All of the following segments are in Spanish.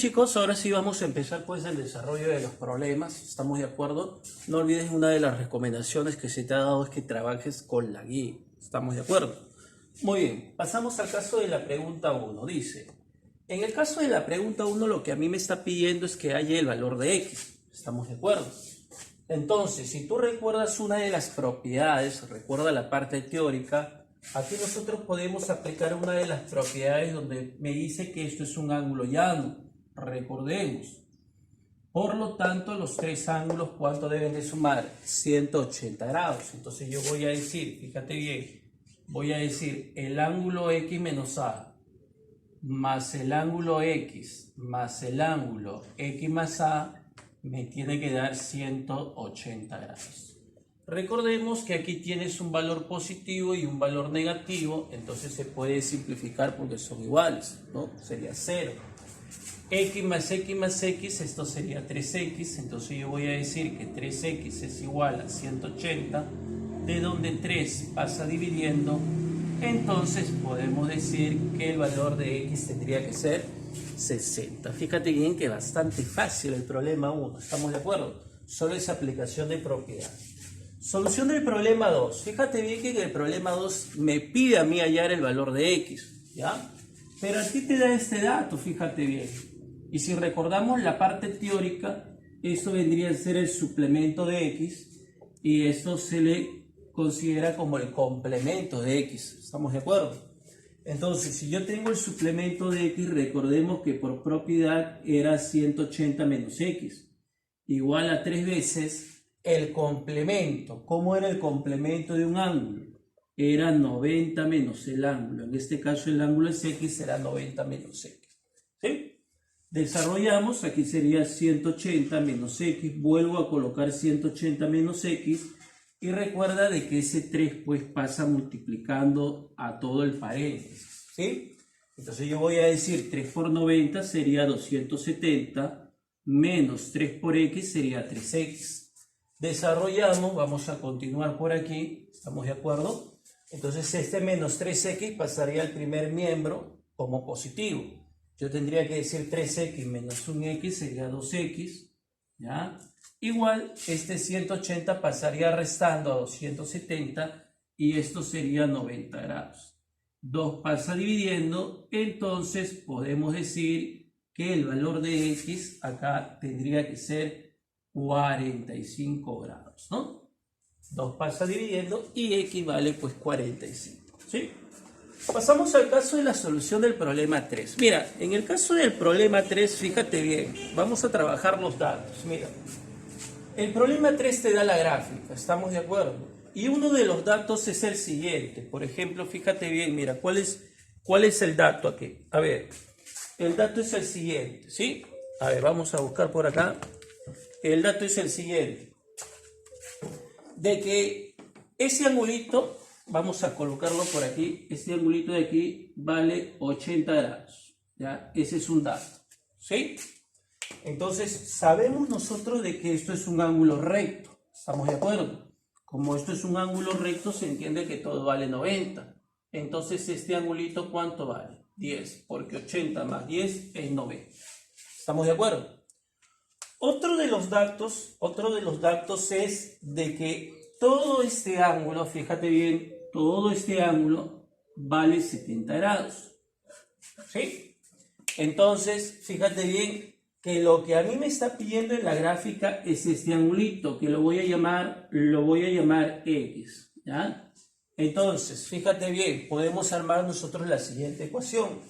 chicos, ahora sí vamos a empezar pues el desarrollo de los problemas. ¿Estamos de acuerdo? No olvides, una de las recomendaciones que se te ha dado es que trabajes con la guía. ¿Estamos de acuerdo? Muy bien, pasamos al caso de la pregunta 1. Dice, en el caso de la pregunta 1 lo que a mí me está pidiendo es que haya el valor de x. ¿Estamos de acuerdo? Entonces, si tú recuerdas una de las propiedades, recuerda la parte teórica, aquí nosotros podemos aplicar una de las propiedades donde me dice que esto es un ángulo llano. Recordemos. Por lo tanto, los tres ángulos, ¿cuánto deben de sumar? 180 grados. Entonces yo voy a decir, fíjate bien, voy a decir el ángulo X menos A más el ángulo X más el ángulo X más A me tiene que dar 180 grados. Recordemos que aquí tienes un valor positivo y un valor negativo, entonces se puede simplificar porque son iguales, ¿no? Sería 0. X más X más X, esto sería 3X, entonces yo voy a decir que 3X es igual a 180, de donde 3 pasa dividiendo, entonces podemos decir que el valor de X tendría que ser 60. Fíjate bien que bastante fácil el problema 1, ¿estamos de acuerdo? Solo es aplicación de propiedad. Solución del problema 2. Fíjate bien que en el problema 2 me pide a mí hallar el valor de X, ¿ya? Pero a ti te da este dato, fíjate bien. Y si recordamos la parte teórica, esto vendría a ser el suplemento de X y esto se le considera como el complemento de X. ¿Estamos de acuerdo? Entonces, si yo tengo el suplemento de X, recordemos que por propiedad era 180 menos X, igual a 3 veces el complemento. ¿Cómo era el complemento de un ángulo? Era 90 menos el ángulo. En este caso el ángulo es X, será 90 menos X. ¿Sí? Desarrollamos, aquí sería 180 menos X. Vuelvo a colocar 180 menos X. Y recuerda de que ese 3 pues pasa multiplicando a todo el paréntesis, ¿sí? Entonces yo voy a decir 3 por 90 sería 270 menos 3 por X sería 3X. Desarrollamos, vamos a continuar por aquí, ¿estamos de acuerdo? Entonces este menos 3X pasaría al primer miembro como positivo. Yo tendría que decir 3X menos 1X sería 2X, ¿ya? Igual, este 180 pasaría restando a 270 y esto sería 90 grados. 2 pasa dividiendo, entonces podemos decir que el valor de X acá tendría que ser 45 grados, ¿no? 2 pasa dividiendo y X vale pues 45, ¿sí? Pasamos al caso de la solución del problema 3. Mira, en el caso del problema 3, fíjate bien, vamos a trabajar los datos, mira. El problema 3 te da la gráfica, ¿estamos de acuerdo? Y uno de los datos es el siguiente. Por ejemplo, fíjate bien, mira, ¿cuál es el dato aquí? A ver, el dato es el siguiente, ¿sí? A ver, vamos a buscar por acá. El dato es el siguiente. De que ese angulito, vamos a colocarlo por aquí, este angulito de aquí vale 80 grados, ¿ya? Ese es un dato, ¿sí? Entonces, sabemos nosotros de que esto es un ángulo recto. ¿Estamos de acuerdo? Como esto es un ángulo recto, se entiende que todo vale 90. Entonces, este angulito, ¿cuánto vale? 10, porque 80 más 10 es 90. ¿Estamos de acuerdo? Otro de los datos es de que todo este ángulo, fíjate bien, todo este ángulo vale 70 grados. ¿Sí? Entonces, fíjate bien que lo que a mí me está pidiendo en la gráfica es este angulito, que lo voy a llamar X, ¿ya? Entonces, fíjate bien, podemos armar nosotros la siguiente ecuación,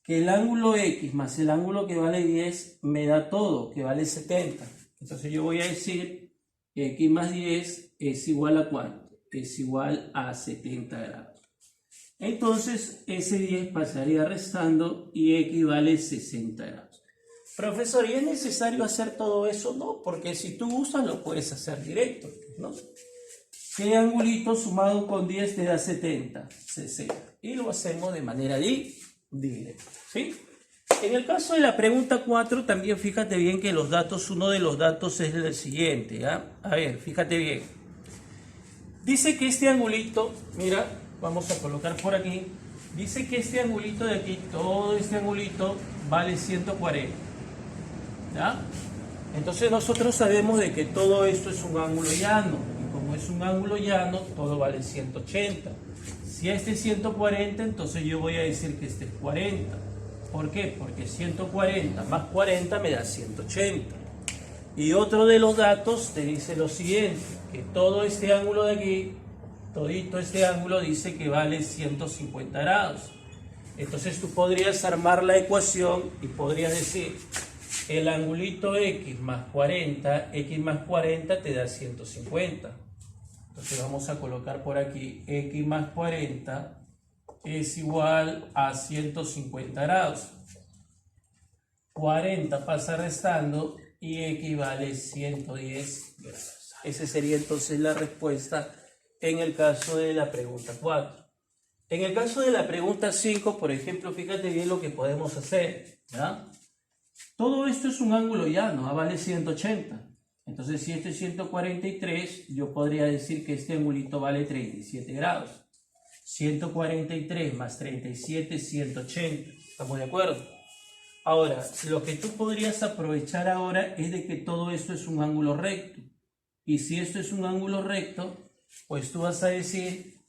que el ángulo X más el ángulo que vale 10 me da todo, que vale 70. Entonces yo voy a decir que X más 10 es igual a ¿cuánto? Es igual a 70 grados. Entonces, ese 10 pasaría restando y X vale 60 grados. Profesor, ¿y es necesario hacer todo eso? No, porque si tú gustas lo puedes hacer directo, ¿no? ¿Qué angulito sumado con 10 te da 70? 60. Y lo hacemos de manera directa, ¿sí? En el caso de la pregunta 4, también fíjate bien que los datos, uno de los datos es el siguiente, ¿ya? A ver, fíjate bien. Dice que este angulito, mira, vamos a colocar por aquí, Dice que este angulito de aquí, todo este angulito vale 140. ¿Ya? Entonces nosotros sabemos de que todo esto es un ángulo llano. Y como es un ángulo llano, todo vale 180. Si este es 140, entonces yo voy a decir que este es 40. ¿Por qué? Porque 140 más 40 me da 180. Y otro de los datos te dice lo siguiente, que todo este ángulo de aquí, todito este ángulo dice que vale 150 grados. Entonces tú podrías armar la ecuación y podrías decir, el angulito x más 40 te da 150. Entonces vamos a colocar por aquí, x más 40 es igual a 150 grados. 40 pasa restando y x vale 110 grados. Esa sería entonces la respuesta en el caso de la pregunta 4. En el caso de la pregunta 5, por ejemplo, fíjate bien lo que podemos hacer, ¿ya? Todo esto es un ángulo llano, vale 180. Entonces, si este es 143, yo podría decir que este angulito vale 37 grados. 143 más 37 es 180. ¿Estamos de acuerdo? Ahora, lo que tú podrías aprovechar ahora es de que todo esto es un ángulo recto. Y si esto es un ángulo recto, pues tú vas a decir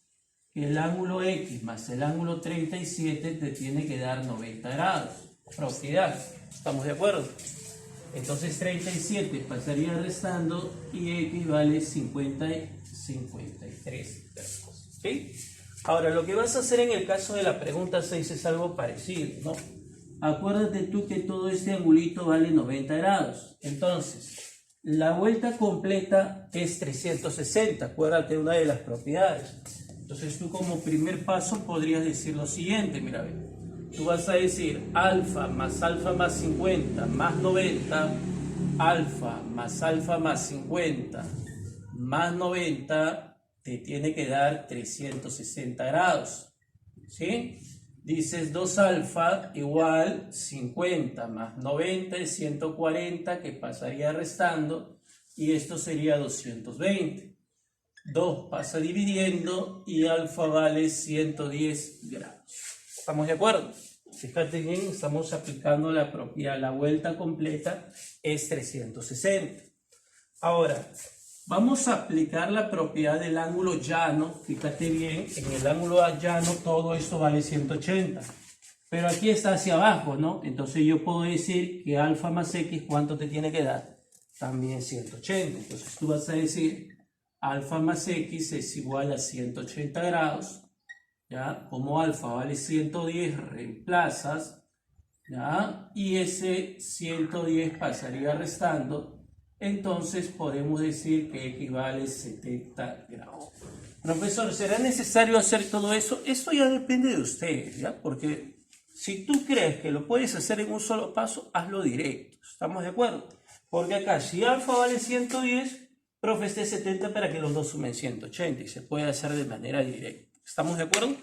que el ángulo X más el ángulo 37 te tiene que dar 90 grados. Propiedad. ¿Estamos de acuerdo? Entonces 37 pasaría restando y X vale 53 grados. ¿Sí? Ahora, lo que vas a hacer en el caso de la pregunta 6 es algo parecido, ¿no? Acuérdate tú que todo este angulito vale 90 grados. Entonces, la vuelta completa es 360. Acuérdate una de las propiedades. Entonces tú como primer paso podrías decir lo siguiente, mira, tú vas a decir alfa más 50 más 90, alfa más 50 más 90 te tiene que dar 360 grados, ¿sí? Dices 2 alfa igual 50 más 90 es 140 que pasaría restando y esto sería 220. 2 pasa dividiendo y alfa vale 110 grados. ¿Estamos de acuerdo? Fíjate bien, estamos aplicando la propiedad, la vuelta completa es 360. Ahora, vamos a aplicar la propiedad del ángulo llano. Fíjate bien, en el ángulo llano todo esto vale 180. Pero aquí está hacia abajo, ¿no? Entonces yo puedo decir que alfa más x, ¿cuánto te tiene que dar? También 180. Entonces tú vas a decir alfa más x es igual a 180 grados. ¿Ya? Como alfa vale 110, reemplazas, ¿ya? Y ese 110 pasaría restando, entonces podemos decir que equivale a 70 grados. Profesor, ¿será necesario hacer todo eso? Esto ya depende de ustedes, ¿ya? Porque si tú crees que lo puedes hacer en un solo paso, hazlo directo, ¿estamos de acuerdo? Porque acá, si alfa vale 110, profe, este 70 para que los dos sumen 180 y se puede hacer de manera directa. ¿Estamos de acuerdo?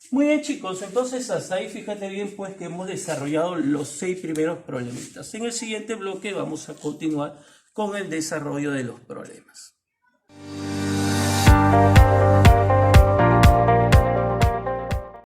Muy bien, chicos, entonces hasta ahí fíjate bien pues que hemos desarrollado los 6 primeros problemitas. En el siguiente bloque vamos a continuar con el desarrollo de los problemas.